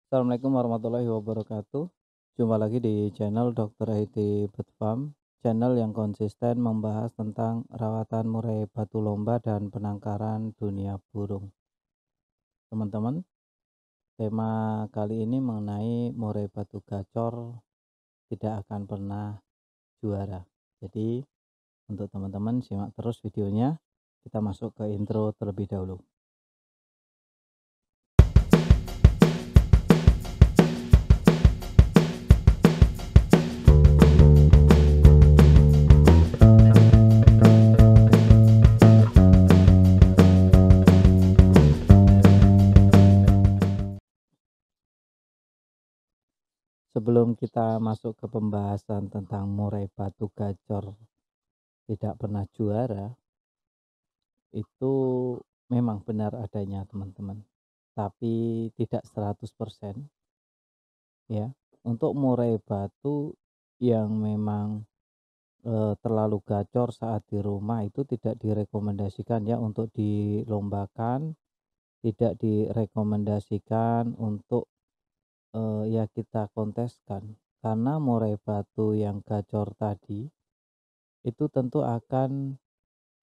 Assalamualaikum warahmatullahi wabarakatuh. Jumpa lagi di channel Dr. IT Bird Farm, channel yang konsisten membahas tentang rawatan murai batu lomba dan penangkaran dunia burung. Teman-teman, tema kali ini mengenai murai batu gacor tidak akan pernah juara. Jadi, untuk teman-teman simak terus videonya. Kita masuk ke intro terlebih dahulu. Sebelum kita masuk ke pembahasan tentang murai batu gacor tidak pernah juara, itu memang benar adanya teman-teman, tapi tidak 100% ya. Untuk murai batu yang memang terlalu gacor saat di rumah itu tidak direkomendasikan ya untuk dilombakan, tidak direkomendasikan untuk ya kita konteskan. Karena murai batu yang gacor tadi itu tentu akan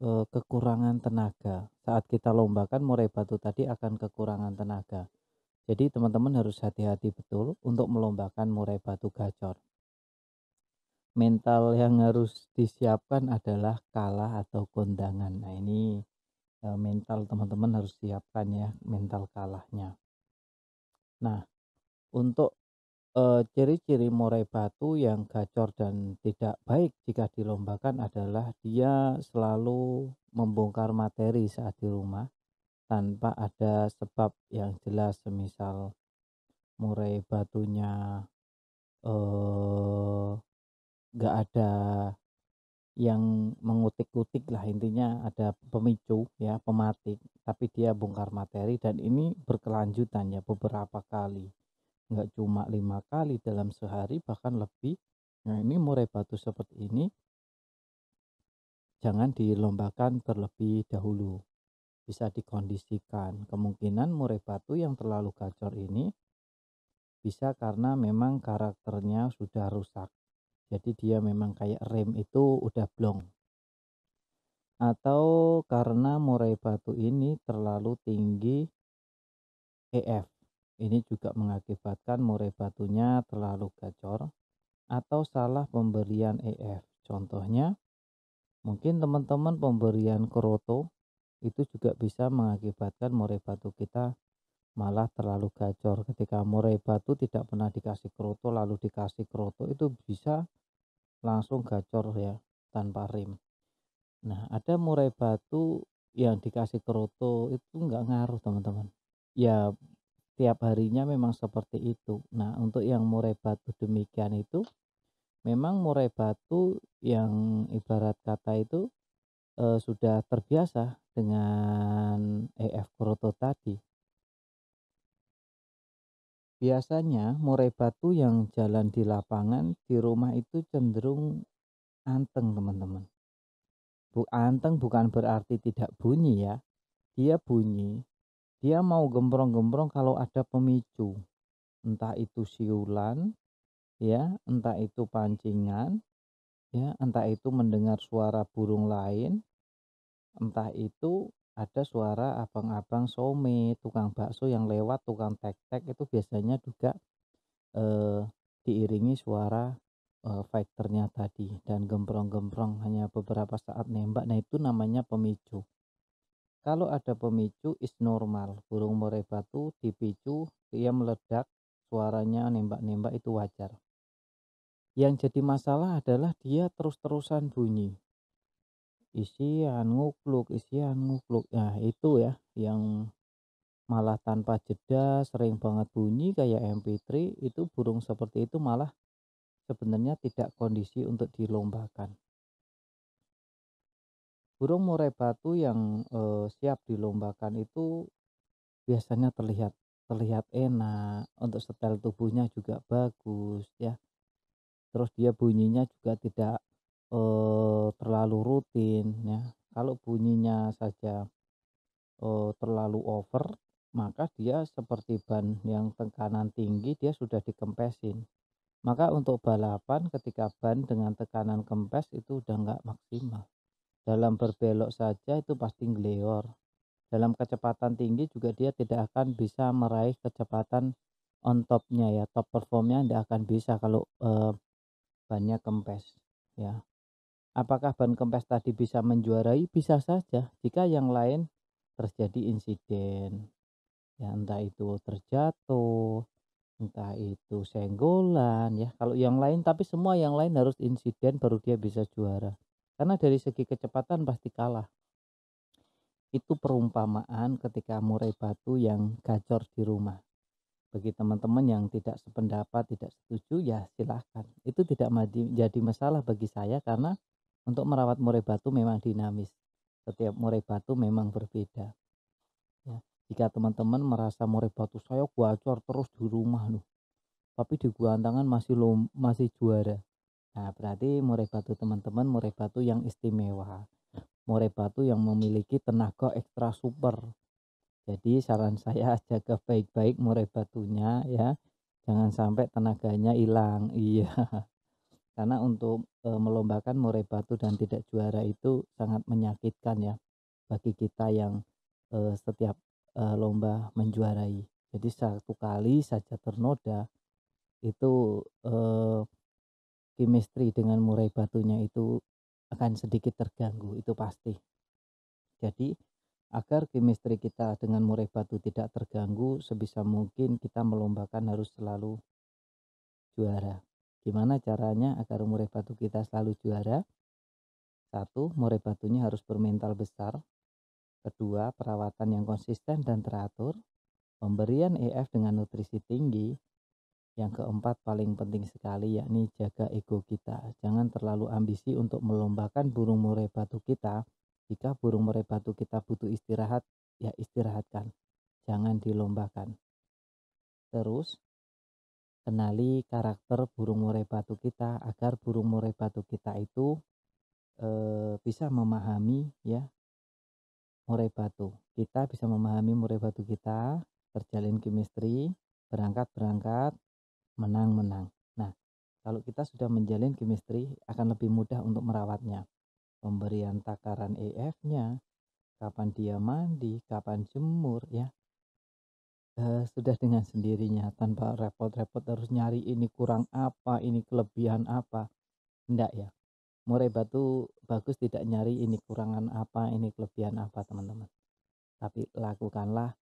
kekurangan tenaga. Saat kita lombakan murai batu tadi akan kekurangan tenaga. Jadi teman-teman harus hati-hati betul untuk melombakan murai batu gacor. Mental yang harus disiapkan adalah kalah atau kondangan. Nah ini mental teman-teman harus siapkan ya, mental kalahnya. Nah untuk ciri-ciri murai batu yang gacor dan tidak baik jika dilombakan adalah dia selalu membongkar materi saat di rumah tanpa ada sebab yang jelas, semisal murai batunya eh nggak ada yang mengutik-utik lah, intinya ada pemicu ya, pematik, tapi dia bongkar materi dan ini berkelanjutan ya beberapa kali, nggak cuma 5 kali dalam sehari bahkan lebih. Nah ini murai batu seperti ini jangan dilombakan terlebih dahulu, bisa dikondisikan. Kemungkinan murai batu yang terlalu gacor ini bisa karena memang karakternya sudah rusak. Jadi dia memang kayak rem itu udah blong. Atau karena murai batu ini terlalu tinggi EF. Ini juga mengakibatkan murai batunya terlalu gacor atau salah pemberian EF. Contohnya, mungkin teman-teman pemberian kroto itu juga bisa mengakibatkan murai batu kita malah terlalu gacor. Ketika murai batu tidak pernah dikasih kroto lalu dikasih kroto, itu bisa langsung gacor ya, tanpa rem. Nah ada murai batu yang dikasih kroto itu nggak ngaruh teman-teman ya, tiap harinya memang seperti itu. Nah untuk yang murai batu demikian itu memang murai batu yang ibarat kata itu sudah terbiasa dengan EF kroto tadi. Biasanya murai batu yang jalan di lapangan di rumah itu cenderung anteng teman-teman. Anteng bukan berarti tidak bunyi ya. Dia bunyi, dia mau gembrong-gembrong kalau ada pemicu. Entah itu siulan ya, entah itu pancingan ya, entah itu mendengar suara burung lain, entah itu ada suara abang-abang some, tukang bakso yang lewat, tukang tek-tek itu biasanya juga eh, diiringi suara fighternya tadi dan gembrong-gembrong hanya beberapa saat nembak. Nah itu namanya pemicu. Kalau ada pemicu is normal, burung murai batu dipicu dia meledak, suaranya nembak-nembak itu wajar. Yang jadi masalah adalah dia terus-terusan bunyi, isian ngukluk, isian ngukluk. Nah itu ya yang malah tanpa jeda sering banget bunyi kayak MP3. Itu burung seperti itu malah sebenarnya tidak kondisi untuk dilombakan. Burung murai batu yang siap dilombakan itu biasanya terlihat terlihat enak, untuk setel tubuhnya juga bagus ya. Terus dia bunyinya juga tidak terlalu rutin ya. Kalau bunyinya saja terlalu over, maka dia seperti ban yang tekanan tinggi dia sudah dikempesin. Maka untuk balapan ketika ban dengan tekanan kempes itu udah nggak maksimal. Dalam berbelok saja itu pasti ngeleor. Dalam kecepatan tinggi juga dia tidak akan bisa meraih kecepatan on topnya ya, top performnya tidak akan bisa kalau bannya kempes ya. Apakah ban kempes tadi bisa menjuarai? Bisa saja jika yang lain terjadi insiden ya, entah itu terjatuh, entah itu senggolan ya. Kalau yang lain, tapi semua yang lain harus insiden baru dia bisa juara. Karena dari segi kecepatan pasti kalah. Itu perumpamaan ketika murai batu yang gacor di rumah. Bagi teman-teman yang tidak sependapat, tidak setuju, ya silahkan. Itu tidak jadi masalah bagi saya karena untuk merawat murai batu memang dinamis. Setiap murai batu memang berbeda. Ya. Jika teman-teman merasa murai batu saya gacor terus di rumah loh, tapi di guantangan masih juara. Nah, berarti murai batu teman-teman murai batu yang istimewa. Murai batu yang memiliki tenaga ekstra super. Jadi saran saya jaga baik-baik murai batunya ya. Jangan sampai tenaganya hilang. Iya. Karena untuk melombakan murai batu dan tidak juara itu sangat menyakitkan ya bagi kita yang setiap lomba menjuarai. Jadi satu kali saja ternoda itu chemistry dengan murai batunya itu akan sedikit terganggu, itu pasti. Jadi agar chemistry kita dengan murai batu tidak terganggu, sebisa mungkin kita melombakan harus selalu juara. Gimana caranya agar murai batu kita selalu juara? Satu, murai batunya harus bermental besar. Kedua, perawatan yang konsisten dan teratur. Pemberian EF dengan nutrisi tinggi. Yang keempat paling penting sekali yakni jaga ego kita. Jangan terlalu ambisi untuk melombakan burung murai batu kita. Jika burung murai batu kita butuh istirahat, ya istirahatkan. Jangan dilombakan. Terus kenali karakter burung murai batu kita agar burung murai batu kita itu bisa memahami ya murai batu. Kita bisa memahami murai batu kita, terjalin chemistry, berangkat-berangkat, menang-menang. Nah, kalau kita sudah menjalin chemistry akan lebih mudah untuk merawatnya. Pemberian takaran EF-nya, kapan dia mandi, kapan jemur ya. Sudah dengan sendirinya tanpa repot-repot harus nyari ini kurang apa, ini kelebihan apa. Enggak ya. Murai batu bagus tidak nyari ini kurangan apa, ini kelebihan apa teman-teman. Tapi lakukanlah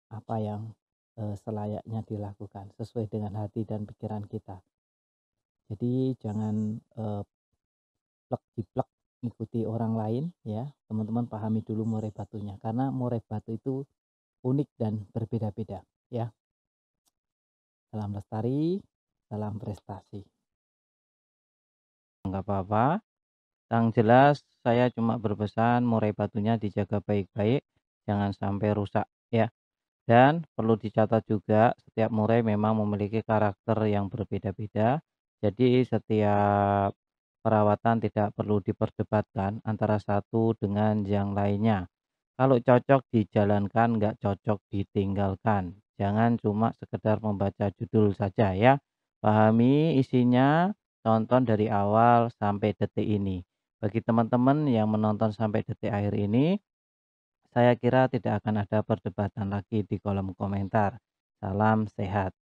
apa yang selayaknya dilakukan sesuai dengan hati dan pikiran kita. Jadi jangan plek jiplek ikuti orang lain ya. Teman-teman pahami dulu murai batunya karena murai batu itu unik dan berbeda-beda ya. Salam lestari, salam prestasi. Enggak apa-apa. Yang jelas saya cuma berpesan murai batunya dijaga baik-baik, jangan sampai rusak ya. Dan perlu dicatat juga setiap murai memang memiliki karakter yang berbeda-beda. Jadi setiap perawatan tidak perlu diperdebatkan antara satu dengan yang lainnya. Kalau cocok dijalankan, nggak cocok ditinggalkan. Jangan cuma sekedar membaca judul saja ya. Pahami isinya, tonton dari awal sampai detik ini. Bagi teman-teman yang menonton sampai detik akhir ini, saya kira tidak akan ada perdebatan lagi di kolom komentar. Salam sehat.